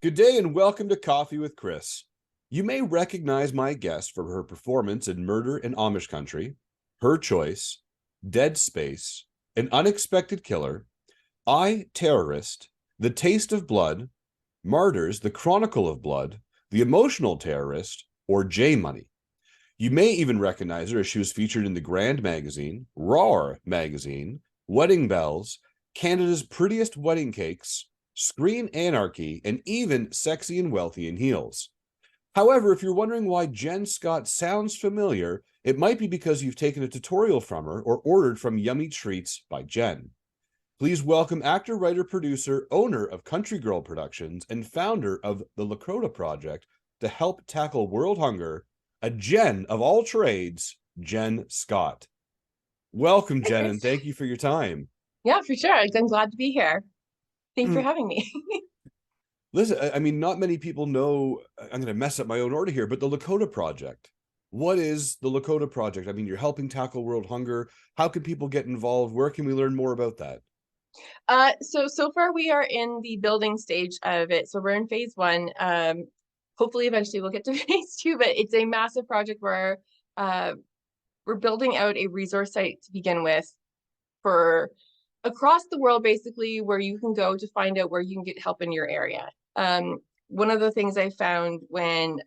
Good day and welcome to Coffee with Chris. You may recognize my guest for her performance in Murder in Amish Country, Her Choice, Dead Space, An Unexpected Killer, I, Terrorist, The Taste of Blood, Martyrs, The Chronicle of Blood, The Emotional Terrorist, or J Money. You may even recognize her as she was featured in The Grand Magazine, Roar Magazine, Wedding Bells, Canada's Prettiest Wedding Cakes, Screen Anarchy, and even Sexy and Wealthy in Heels. However, if you're wondering why Jen Scott sounds familiar, it might be because you've taken a tutorial from her or ordered from Yummy Treats by Jen. Please welcome actor, writer, producer, owner of Country Girl Productions, and founder of the Lakota Project to help tackle world hunger, a Jen of all trades, Jen Scott. Welcome, Jen, and thank you for your time. Yeah, for sure. I'm glad to be here. Thanks for having me. Listen, I mean, not many people know, I'm going to mess up my own order here, but the Lakota Project. What is the Lakota Project? I mean, you're helping tackle world hunger. How can people get involved? Where can we learn more about that? So far we are in the building stage of it. So we're in phase one. Hopefully eventually we'll get to phase two, but it's a massive project where we're building out a resource site to begin with for across the world, basically, where you can go to find out where you can get help in your area. One of the things I found when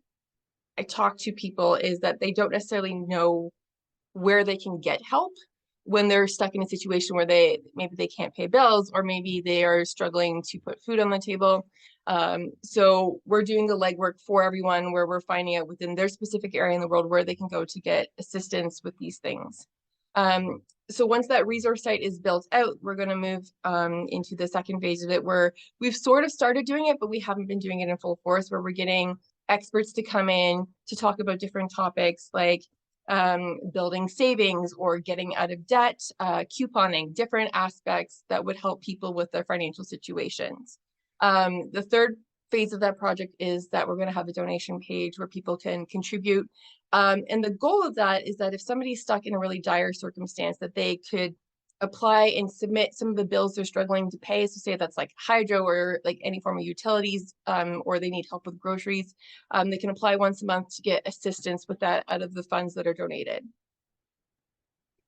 I talk to people is that they don't necessarily know where they can get help when they're stuck in a situation where maybe they can't pay bills, or maybe they are struggling to put food on the table. So we're doing the legwork for everyone, where we're finding out within their specific area in the world where they can go to get assistance with these things. So once that resource site is built out, we're going to move into the second phase of it, where we've sort of started doing it, but we haven't been doing it in full force, where we're getting experts to come in to talk about different topics like building savings or getting out of debt, couponing, different aspects that would help people with their financial situations. The third phase of that project is that we're going to have a donation page where people can contribute. And the goal of that is that if somebody's stuck in a really dire circumstance, that they could apply and submit some of the bills they're struggling to pay. So say that's like hydro or like any form of utilities, or they need help with groceries. They can apply once a month to get assistance with that out of the funds that are donated.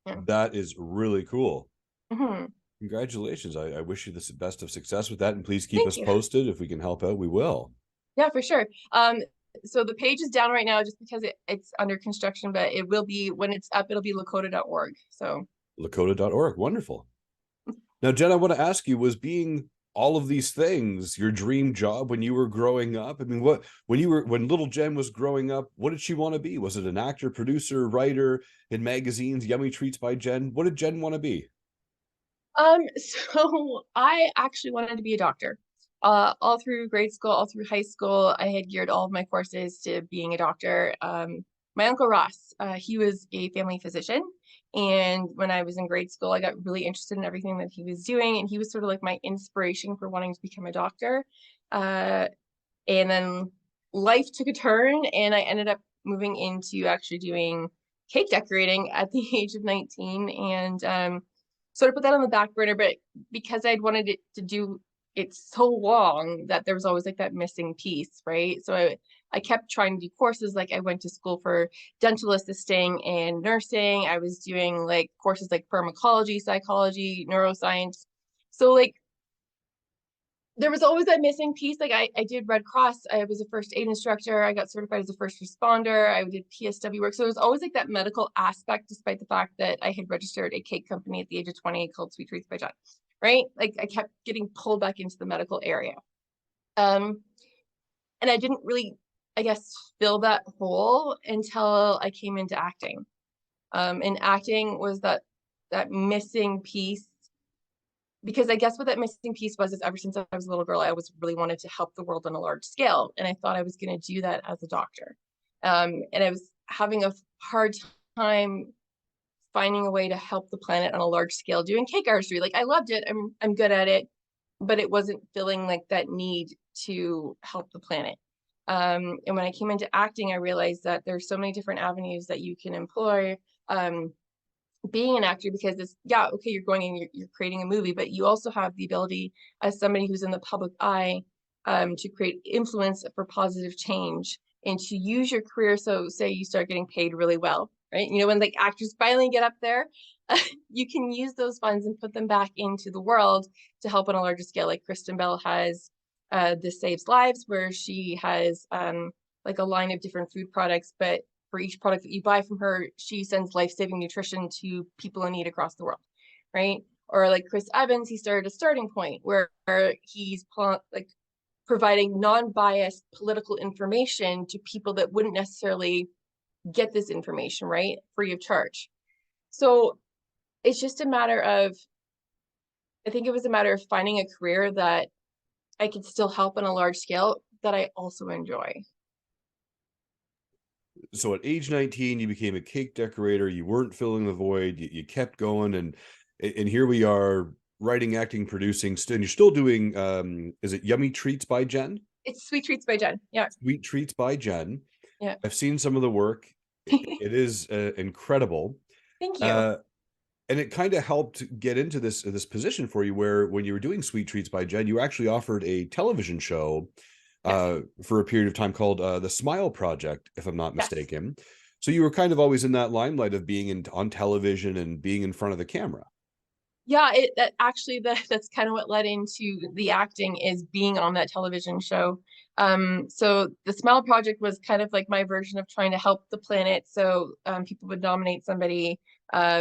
Yeah. That is really cool. Mm-hmm. Congratulations. I wish you the best of success with that, and please keep Thank us you. posted. If we can help out, we will. Yeah, for sure. So the page is down right now just because it's under construction, but it will be, when it's up, it'll be lakota.org. So Lakota.org. Wonderful. Now, Jen, I want to ask you, was being all of these things your dream job when you were growing up? I mean, when little Jen was growing up, what did she want to be? Was it an actor, producer, writer in magazines, Yummy Treats by Jen? What did Jen want to be? So I actually wanted to be a doctor. All through grade school, all through high school, I had geared all of my courses to being a doctor. My uncle Ross, he was a family physician. And when I was in grade school, I got really interested in everything that he was doing. And he was sort of like my inspiration for wanting to become a doctor. And then life took a turn, and I ended up moving into actually doing cake decorating at the age of 19. And sort of put that on the back burner, but because I'd wanted it to do it so long, that there was always like that missing piece, right? So I kept trying to do courses. Like I went to school for dental assisting and nursing. I was doing like courses like pharmacology, psychology, neuroscience. So like there was always that missing piece. Like I did Red Cross. I was a first aid instructor. I got certified as a first responder. I did PSW work. So there was always like that medical aspect, despite the fact that I had registered a cake company at the age of 20 called Sweet Treats by Jen, right? Like I kept getting pulled back into the medical area. And I didn't really, I guess, fill that hole until I came into acting. And acting was that missing piece, because I guess what that missing piece was is ever since I was a little girl, I always really wanted to help the world on a large scale. And I thought I was going to do that as a doctor. And I was having a hard time finding a way to help the planet on a large scale doing cake artistry. Like I loved it. I'm good at it, but it wasn't filling like that need to help the planet. And when I came into acting, I realized that there's so many different avenues that you can employ. Being an actor, because it's, yeah, okay, you're going and you're creating a movie, but you also have the ability as somebody who's in the public eye to create influence for positive change and to use your career. So say you start getting paid really well, right? You know, when like actors finally get up there, you can use those funds and put them back into the world to help on a larger scale. Like Kristen Bell has This Saves Lives, where she has like a line of different food products, but for each product that you buy from her, she sends life-saving nutrition to people in need across the world, right? Or like Chris Evans, he started a Starting Point where he's like providing non-biased political information to people that wouldn't necessarily get this information, right? Free of charge. So it's just a matter of, I think it was a matter of finding a career that I could still help on a large scale that I also enjoy. So at age 19, you became a cake decorator. You weren't filling the void. You kept going, and here we are, writing, acting, producing. And you're still doing. Is it Yummy Treats by Jen? It's Sweet Treats by Jen. Yeah. Sweet Treats by Jen. Yeah. I've seen some of the work. It is incredible. Thank you. And it kind of helped get into this position for you, where when you were doing Sweet Treats by Jen, you actually offered a television show Yes. for a period of time called The Smile Project, if I'm not Yes. mistaken. So you were kind of always in that limelight of being on television and being in front of the camera. Yeah, that actually that's kind of what led into the acting, is being on that television show. So the Smile Project was kind of like my version of trying to help the planet. So people would nominate somebody.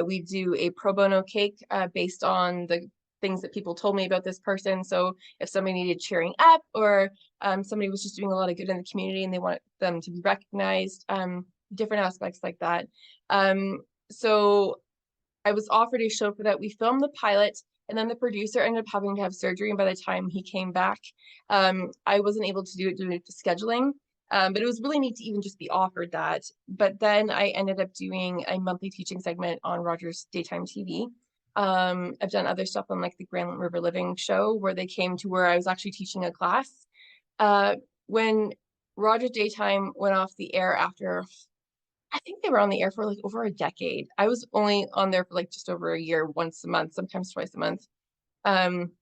We do a pro bono cake based on the things that people told me about this person. So if somebody needed cheering up, or somebody was just doing a lot of good in the community and they wanted them to be recognized, different aspects like that. So I was offered a show for that. We filmed the pilot, and then the producer ended up having to have surgery. And by the time he came back, I wasn't able to do it due to scheduling. But it was really neat to even just be offered that. But then I ended up doing a monthly teaching segment on Rogers Daytime TV. I've done other stuff on like the Grand River Living show, where they came to where I was actually teaching a class. When Rogers Daytime went off the air after, I think they were on the air for like over a decade. I was only on there for like just over a year, once a month, sometimes twice a month. Um,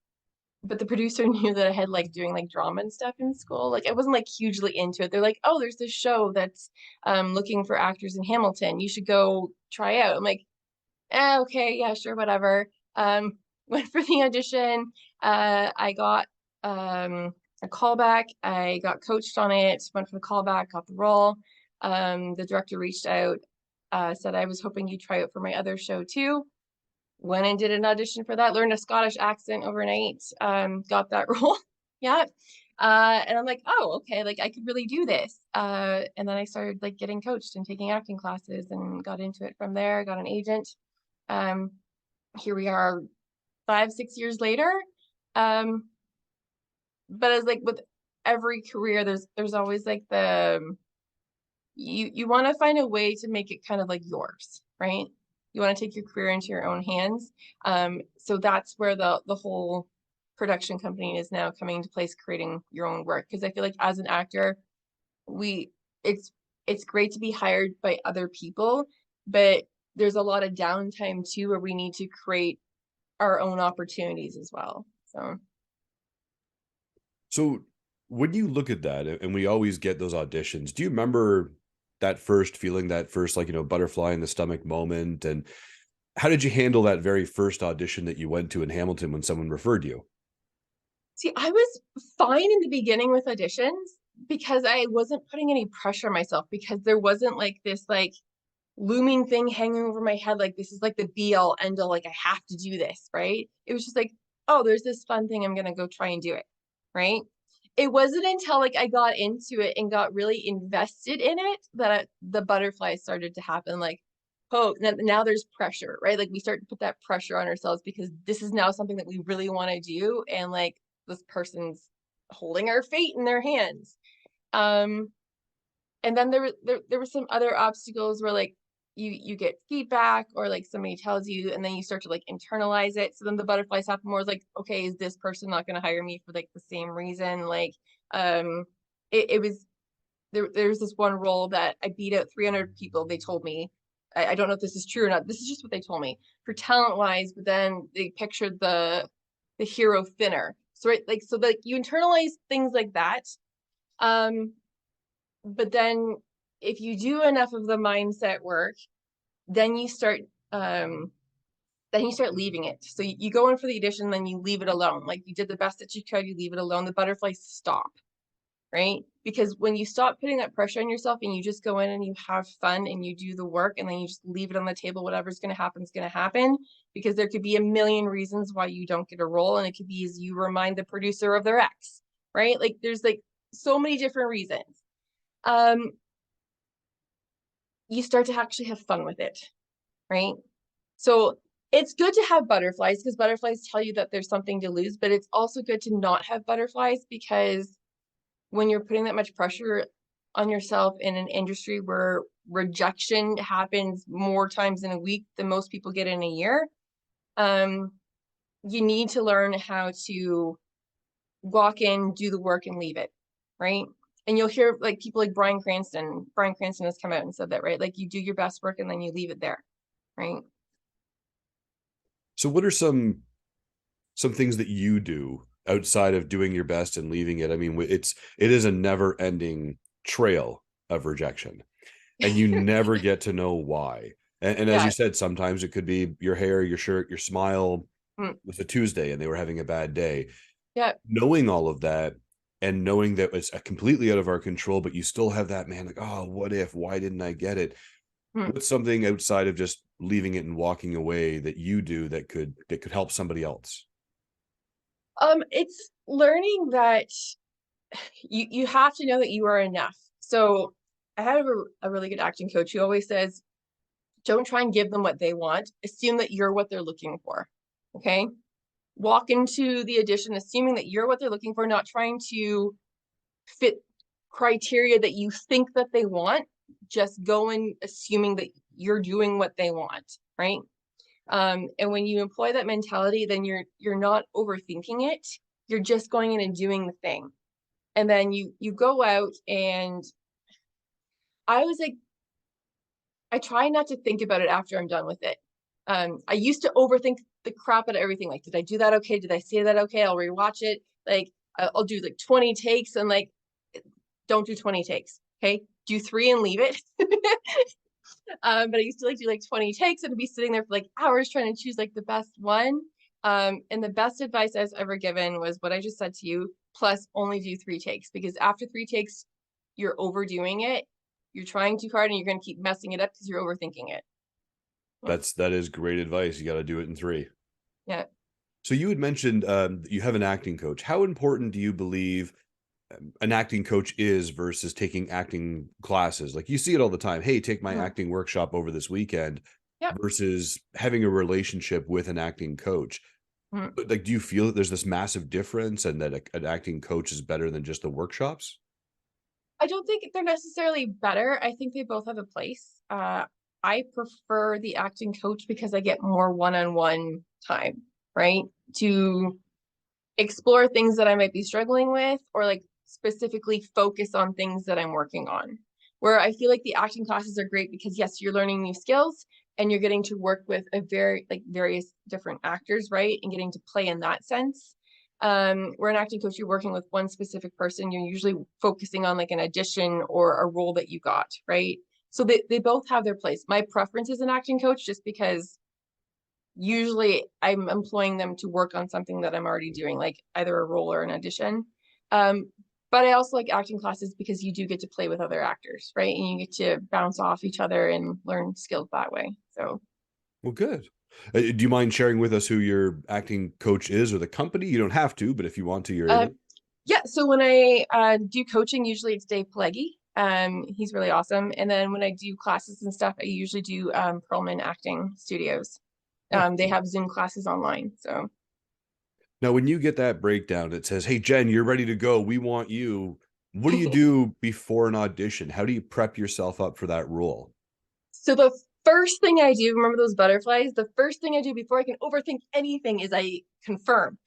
but the producer knew that I had like doing like drama and stuff in school. Like I wasn't like hugely into it. They're like, "Oh, there's this show that's looking for actors in Hamilton. You should go try out." I'm like, okay, yeah, sure, whatever. Went for the audition. I got a callback. I got coached on it, went for the callback, got the role. The director reached out, said I was hoping you'd try out for my other show too. Went and did an audition for that, learned a Scottish accent overnight, got that role. Yeah. And I'm like, oh, okay, like I could really do this. And then I started like getting coached and taking acting classes and got into it from there, got an agent. Um, Here we are 5, 6 years later. Um, but as like with every career, there's always like you want to find a way to make it kind of like yours, right? You want to take your career into your own hands. So that's where the whole production company is now coming into place, creating your own work. Because I feel like as an actor, we it's great to be hired by other people, but there's a lot of downtime too, where we need to create our own opportunities as well. So when you look at that, and we always get those auditions, do you remember that first feeling, that first, like, butterfly in the stomach moment? And how did you handle that very first audition that you went to in Hamilton when someone referred you? See, I was fine in the beginning with auditions because I wasn't putting any pressure on myself, because there wasn't like this like looming thing hanging over my head, like this is like the be all end all, like I have to do this, right? It was just like, oh, there's this fun thing, I'm gonna go try and do it, right? It wasn't until like I got into it and got really invested in it that the butterflies started to happen. Like, oh, now there's pressure, right? Like we start to put that pressure on ourselves because this is now something that we really want to do, and like this person's holding our fate in their hands. Um, and then there were some other obstacles where like you get feedback, or like somebody tells you and then you start to like internalize it. So then the butterflies happen more, like, okay, is this person not going to hire me for like the same reason? Like um it was there's this one role that I beat out 300 people. They told me, I don't know if this is true or not, this is just what they told me, for talent wise, but then they pictured the hero thinner. So right, like, so like you internalize things like that. But then if you do enough of the mindset work, then you start leaving it. So you go in for the audition, then you leave it alone. Like you did the best that you could, you leave it alone. The butterflies stop, right? Because when you stop putting that pressure on yourself and you just go in and you have fun and you do the work and then you just leave it on the table, whatever's going to happen is going to happen, because there could be a million reasons why you don't get a role. And it could be as you remind the producer of their ex, right? Like there's like so many different reasons. You start to actually have fun with it, right? So it's good to have butterflies because butterflies tell you that there's something to lose, but it's also good to not have butterflies, because when you're putting that much pressure on yourself in an industry where rejection happens more times in a week than most people get in a year, you need to learn how to walk in, do the work, and leave it, right? And you'll hear like people like Bryan Cranston. Bryan Cranston has come out and said that, right? Like you do your best work and then you leave it there, right? So what are some things that you do outside of doing your best and leaving it? I mean, it is a never ending trail of rejection, and you never get to know why. And as you Yeah. said, sometimes it could be your hair, your shirt, your smile. Mm. With a Tuesday and they were having a bad day. Yeah. Knowing all of that and knowing that it's completely out of our control, but you still have that, man, like, oh, what if, why didn't I get it? Mm. What's something outside of just leaving it and walking away that you do that could help somebody else? It's learning that you have to know that you are enough. So I had a really good acting coach who always says, don't try and give them what they want. Assume that you're what they're looking for. Okay. Walk into the audition assuming that you're what they're looking for, not trying to fit criteria that you think that they want. Just go in assuming that you're doing what they want, right? And when you employ that mentality, then you're not overthinking it. You're just going in and doing the thing. And then you go out, and I was like, I try not to think about it after I'm done with it. I used to overthink the crap out of everything. Like, did I do that okay? Did I say that okay? I'll rewatch it. Like, I'll do like 20 takes, and like, don't do 20 takes. Okay. Do 3 and leave it. But I used to like do like 20 takes and be sitting there for like hours trying to choose like the best one. And the best advice I was ever given was what I just said to you, plus only do 3 takes, because after 3 takes, you're overdoing it. You're trying too hard and you're going to keep messing it up because you're overthinking it. That is great advice. You got to do it in 3. Yeah. So you had mentioned you have an acting coach. How important do you believe an acting coach is versus taking acting classes? Like you see it all the time. Hey, take my acting workshop over this weekend, Yep. versus having a relationship with an acting coach. But like, do you feel that there's this massive difference and that an acting coach is better than just the workshops? I don't think they're necessarily better. I think they both have a place. I prefer the acting coach because I get more one-on-one time, right? To explore things that I might be struggling with, or like specifically focus on things that I'm working on. Where I feel like the acting classes are great because yes, you're learning new skills and you're getting to work with a very like various different actors, right? And getting to play in that sense. Where an acting coach, you're working with one specific person, you're usually focusing on like an audition or a role that you got, right? So they both have their place. My preference is an acting coach just because usually I'm employing them to work on something that I'm already doing, like either a role or an audition. But I also like acting classes because you do get to play with other actors, right? And you get to bounce off each other and learn skills that way. So, Well, good. Do you mind sharing with us who your acting coach is or the company? You don't have to, but if you want to, you're able. yeah. So when I do coaching, usually it's Dave Pileggi. He's really awesome. And then when I do classes and stuff, I usually do Perlman Acting Studios. Oh, They have Zoom classes online. So now, when you get that breakdown, it says, "Hey, Jen, you're ready to go. We want you." What do you do before an audition? How do you prep yourself up for that role? So the first thing I do, remember those butterflies? The first thing I do before I can overthink anything is I confirm.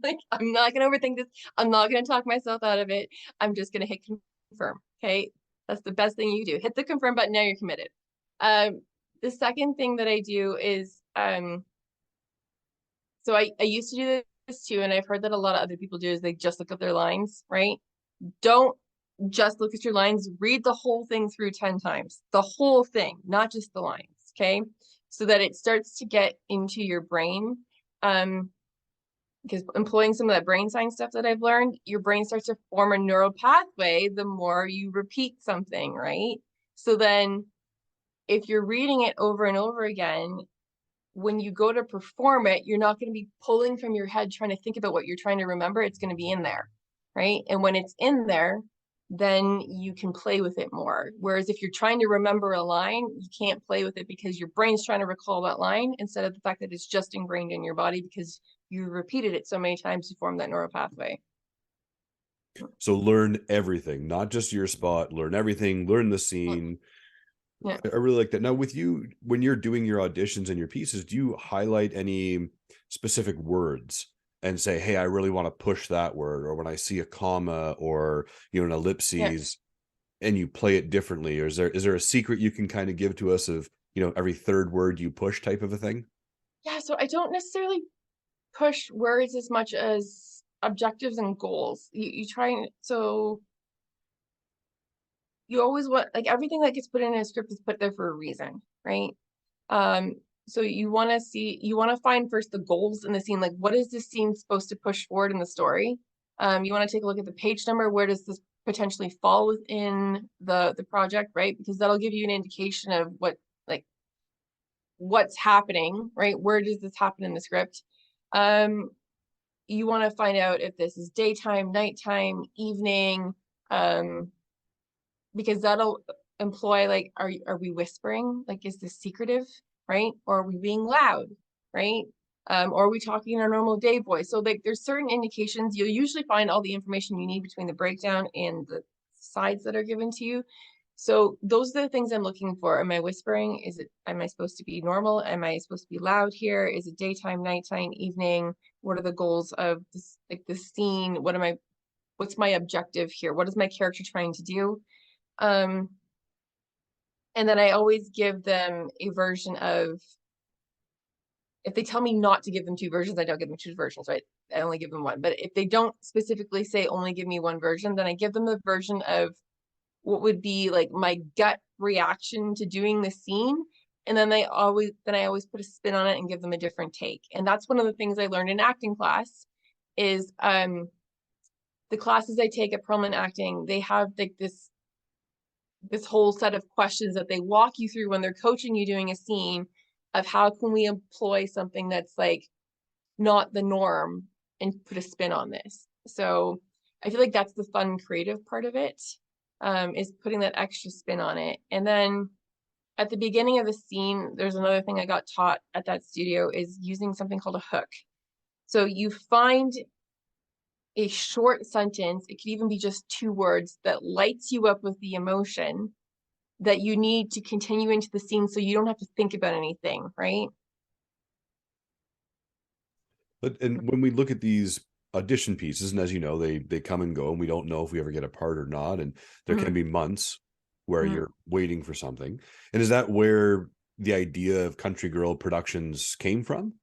Like, I'm not going to overthink this. I'm not going to talk myself out of it. I'm just going to hit confirm. Okay. That's the best thing you do. Hit the confirm button. Now you're committed. The second thing that I do is, so I used to do too, and I've heard that a lot of other people do, is they just look at their lines, right? Don't just look at your lines, read the whole thing through 10 times, the whole thing, not just the lines, okay? So that it starts to get into your brain. Because employing some of that brain science stuff that I've learned, your brain starts to form a neural pathway the more you repeat something, right? So then if you're reading it over and over again, when you go to perform it, you're not going to be pulling from your head trying to think about what you're trying to remember. It's going to be in there, right? And when it's in there, then you can play with it more. Whereas if you're trying to remember a line, you can't play with it because your brain's trying to recall that line instead of the fact that it's just ingrained in your body because you repeated it so many times to form that neural pathway. So learn everything, not just your spot, learn everything, learn the scene. Yeah. I really like that. Now, with you, when you're doing your auditions and your pieces, do you highlight any specific words and say, hey, I really want to push that word? Or when I see a comma or, an ellipses, and you play it differently? Or is there a secret you can kind of give to us of, every third word you push type of a thing? Yeah, so I don't necessarily push words as much as objectives and goals. You try and so you always want, like, everything that gets put in a script is put there for a reason, right? So you want to find first the goals in the scene, like what is this scene supposed to push forward in the story? You want to take a look at the page number. Where does this potentially fall within the project, right? Because that'll give you an indication of what's happening, right? Where does this happen in the script? You want to find out if this is daytime, nighttime, evening, because that'll employ, like, are we whispering? Like, is this secretive, right? Or are we being loud, right? Or are we talking in our normal day voice? So like there's certain indications. You'll usually find all the information you need between the breakdown and the sides that are given to you. So those are the things I'm looking for. Am I whispering? Am I supposed to be normal? Am I supposed to be loud here? Is it daytime, nighttime, evening? What are the goals of this, like the scene? What's my objective here? What is my character trying to do? And then I always give them a version of, if they tell me not to give them two versions, I don't give them two versions, right? I only give them one. But if they don't specifically say only give me one version, then I give them a version of what would be like my gut reaction to doing the scene. And then I always put a spin on it and give them a different take. And that's one of the things I learned in acting class is the classes I take at Perlman Acting, they have like this whole set of questions that they walk you through when they're coaching you doing a scene of how can we employ something that's like not the norm and put a spin on this. So I feel like that's the fun creative part of it, is putting that extra spin on it. And then at the beginning of the scene, there's another thing I got taught at that studio is using something called a hook. So you find a short sentence, it could even be just 2 words, that lights you up with the emotion that you need to continue into the scene so you don't have to think about anything, right? And when we look at these audition pieces, and as you know, they come and go, and we don't know if we ever get a part or not, and there can be months where you're waiting for something. And is that where the idea of Country Girl Productions came from?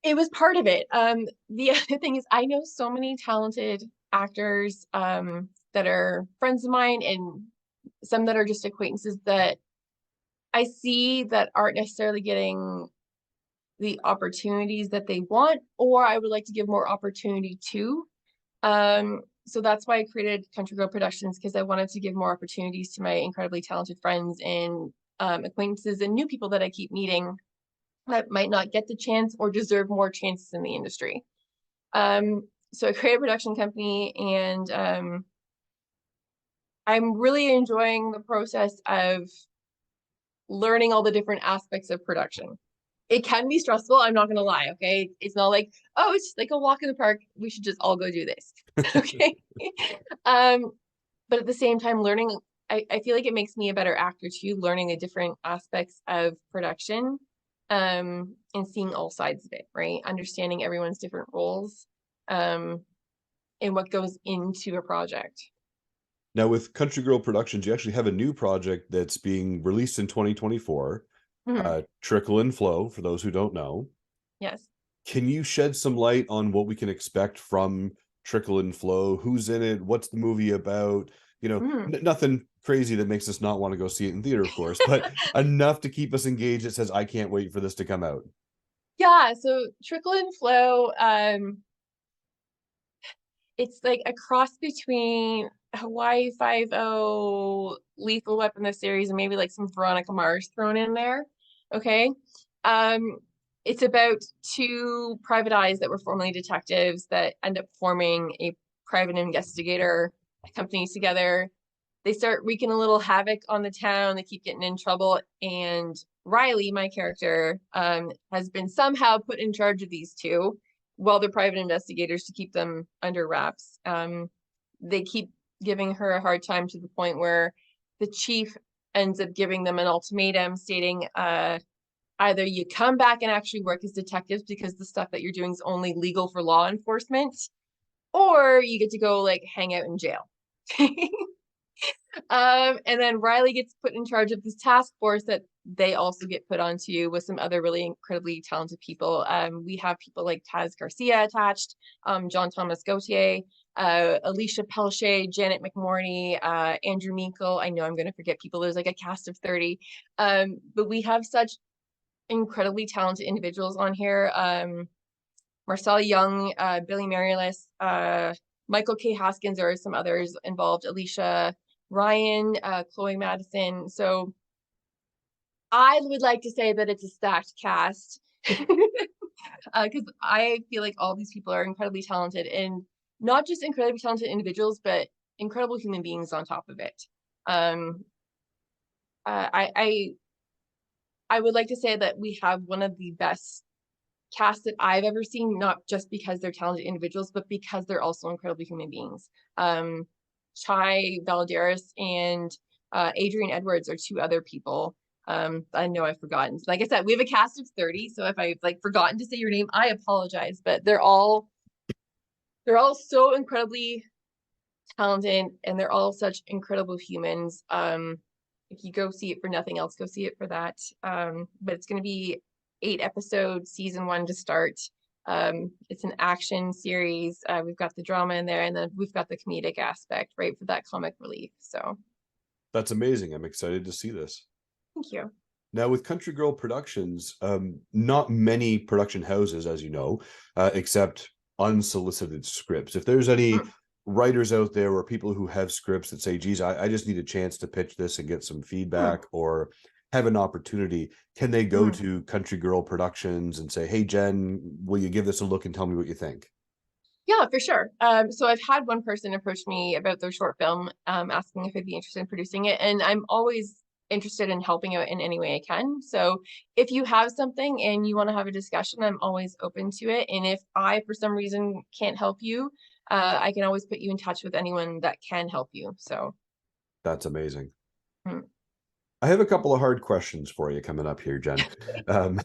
It was part of it. The other thing is I know so many talented actors that are friends of mine and some that are just acquaintances that I see that aren't necessarily getting the opportunities that they want, or I would like to give more opportunity to. So that's why I created Country Girl Productions, because I wanted to give more opportunities to my incredibly talented friends and acquaintances and new people that I keep meeting that might not get the chance or deserve more chances in the industry. So I created a production company, and I'm really enjoying the process of learning all the different aspects of production. It can be stressful, I'm not gonna lie, okay? It's not like, oh, it's just like a walk in the park, we should just all go do this. Okay. But at the same time, learning, I feel like it makes me a better actor too, learning the different aspects of production, and seeing all sides of it, right? Understanding everyone's different roles, and what goes into a project. Now, with Country Girl Productions, you actually have a new project that's being released in 2024, Mhm. Trickle and Flow, for those who don't know. Yes. Can you shed some light on what we can expect from Trickle and Flow? Who's in it? What's the movie about? Mhm. Nothing crazy that makes us not want to go see it in theater, of course, but enough to keep us engaged. It says, I can't wait for this to come out. Yeah, so Trickle and Flow, it's like a cross between Hawaii Five-O, Lethal Weapon the series, and maybe like some Veronica Mars thrown in there. Okay. Um, it's about two private eyes that were formerly detectives that end up forming a private investigator companies together. They start wreaking a little havoc on the town. They keep getting in trouble, and Riley, my character, has been somehow put in charge of these two while they're private investigators to keep them under wraps. They keep giving her a hard time to the point where the chief ends up giving them an ultimatum stating, either you come back and actually work as detectives because the stuff that you're doing is only legal for law enforcement, or you get to go like hang out in jail. And then Riley gets put in charge of this task force that they also get put onto with some other really incredibly talented people. We have people like Taz Garcia attached, John Thomas Gauthier, Alicia Pelche, Janet McMorney, Andrew Meikle. I know I'm going to forget people. There's like a cast of 30. But we have such incredibly talented individuals on here. Marcel Young, Billy Marialis, Michael K. Haskins, or some others involved, Alicia Ryan, Chloe Madison. So I would like to say that it's a stacked cast because I feel like all these people are incredibly talented, and not just incredibly talented individuals, but incredible human beings on top of it. Um, I would like to say that we have one of the best cast that I've ever seen, not just because they're talented individuals, but because they're also incredibly human beings. Chai Valadares and Adrian Edwards are two other people. I know I've forgotten. Like I said, we have a cast of 30, so if I've like forgotten to say your name, I apologize. But they're all so incredibly talented, and they're all such incredible humans. If you go see it for nothing else, go see it for that. But it's going to be 8 episodes, season 1 to start. It's an action series. We've got the drama in there, and then we've got the comedic aspect, right, for that comic relief. So That's amazing. I'm excited to see this. thank you. Now, with Country Girl Productions, not many production houses, as you know, accept unsolicited scripts. If there's any writers out there or people who have scripts that say, geez, I just need a chance to pitch this and get some feedback or have an opportunity, can they go to Country Girl Productions and say, hey, Jen, will you give this a look and tell me what you think? Yeah, for sure. So I've had one person approach me about their short film, asking if I'd be interested in producing it, and I'm always interested in helping out in any way I can. So if you have something and you want to have a discussion, I'm always open to it. And if I, for some reason, can't help you, I can always put you in touch with anyone that can help you. So That's amazing. hmm. I have a couple of hard questions for you coming up here, Jen. Um,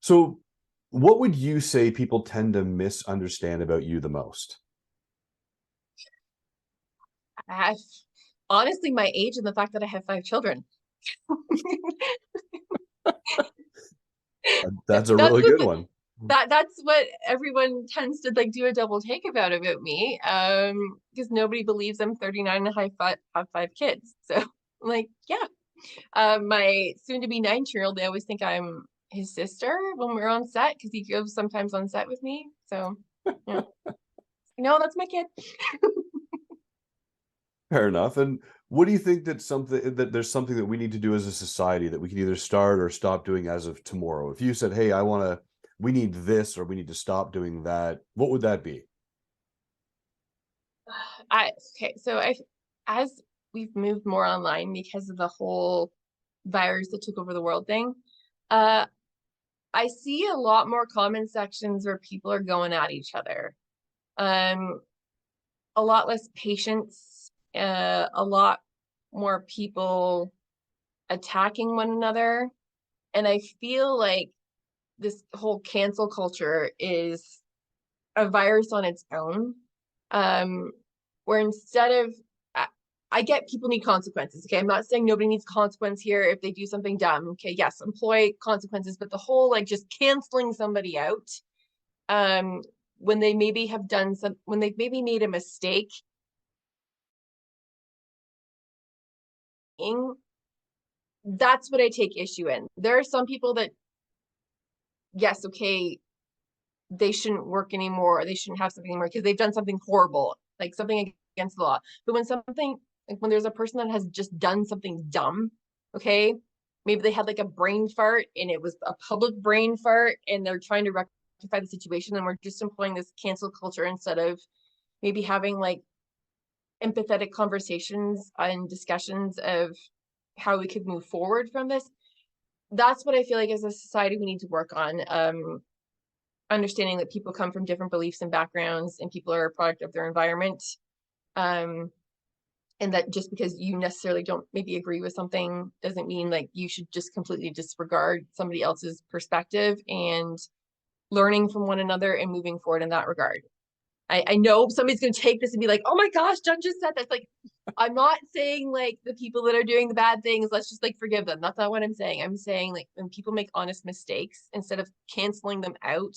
so what would you say people tend to misunderstand about you the most? I, honestly, my age and the fact that I have 5 children. That's a That's really good what one. that's what everyone tends to like do a double take about me, because nobody believes I'm 39 and have 5 kids. So like, yeah. My soon to be 9-year-old, they always think I'm his sister when we're on set because he goes sometimes on set with me. So yeah, no, that's my kid. Fair enough. And what do you think that there's something that we need to do as a society that we can either start or stop doing as of tomorrow? If you said, hey, we need this or we need to stop doing that, what would that be? Okay, so as we've moved more online because of the whole virus that took over the world thing, uh, I see a lot more comment sections where people are going at each other. Um, a lot less patience, a lot more people attacking one another. And I feel like this whole cancel culture is a virus on its own. Where instead of, I get people need consequences. Okay. I'm not saying nobody needs consequence here if they do something dumb. Okay. Yes, employ consequences, but the whole like just canceling somebody out when they maybe have done some, when they've maybe made a mistake, that's what I take issue in. There are some people that, yes, okay, they shouldn't work anymore, or they shouldn't have something anymore because they've done something horrible, like something against the law. But when something, like when there's a person that has just done something dumb, okay, maybe they had like a brain fart and it was a public brain fart and they're trying to rectify the situation, and we're just employing this cancel culture instead of maybe having like empathetic conversations and discussions of how we could move forward from this. That's what I feel like as a society we need to work on. Understanding that people come from different beliefs and backgrounds, and people are a product of their environment. And that just because you necessarily don't maybe agree with something doesn't mean like you should just completely disregard somebody else's perspective, and learning from one another and moving forward in that regard. I know somebody's going to take this and be like, oh my gosh, Jen just said that. Like, I'm not saying like the people that are doing the bad things, let's just like forgive them. That's not what I'm saying. I'm saying like when people make honest mistakes, instead of canceling them out,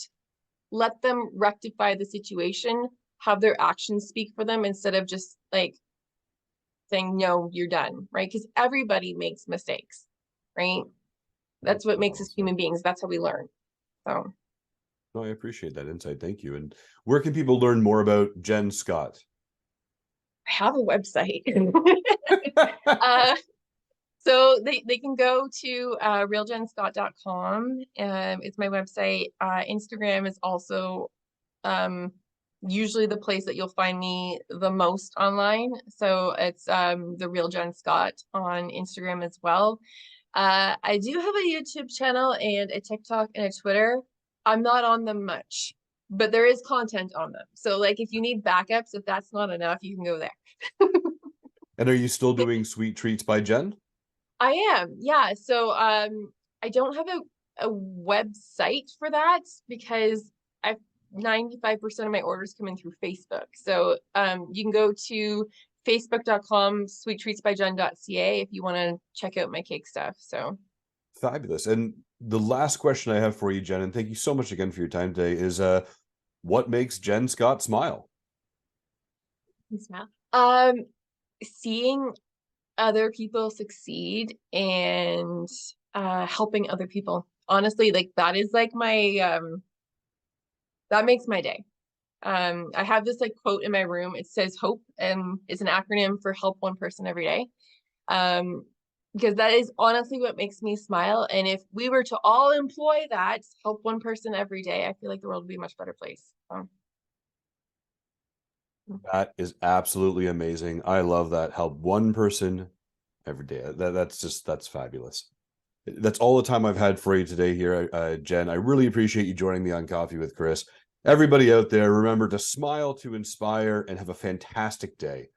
let them rectify the situation, have their actions speak for them, instead of just like saying, no, you're done, right? Because everybody makes mistakes, right? That's what makes us human beings. That's how we learn. So. No, I appreciate that insight. Thank you. And where can people learn more about Jen Scott? I have a website. So they can go to realjenscott.com. It's my website. Instagram is also usually the place that you'll find me the most online. So it's the Real Jen Scott on Instagram as well. I do have a YouTube channel and a TikTok and a Twitter. I'm not on them much, but there is content on them. So like if you need backups, if that's not enough, you can go there. And are you still doing Sweet Treats by Jen? I am, yeah. So I don't have a website for that because I've 95% of my orders come in through Facebook. So you can go to facebook.com sweettreatsbyjen.ca if you want to check out my cake stuff. So fabulous. And the last question I have for you, Jen, and thank you so much again for your time today, is what makes Jen Scott smile? Smile. Seeing other people succeed and helping other people. Honestly, like that is like my that makes my day. I have this like quote in my room. It says HOPE, and it's an acronym for help one person every day. Because that is honestly what makes me smile. And if we were to all employ that, help one person every day, I feel like the world would be a much better place. That is absolutely amazing. I love that. Help one person every day. That's fabulous. That's all the time I've had for you today here, Jen. I really appreciate you joining me on Coffee with Chris. Everybody out there, remember to smile to inspire and have a fantastic day.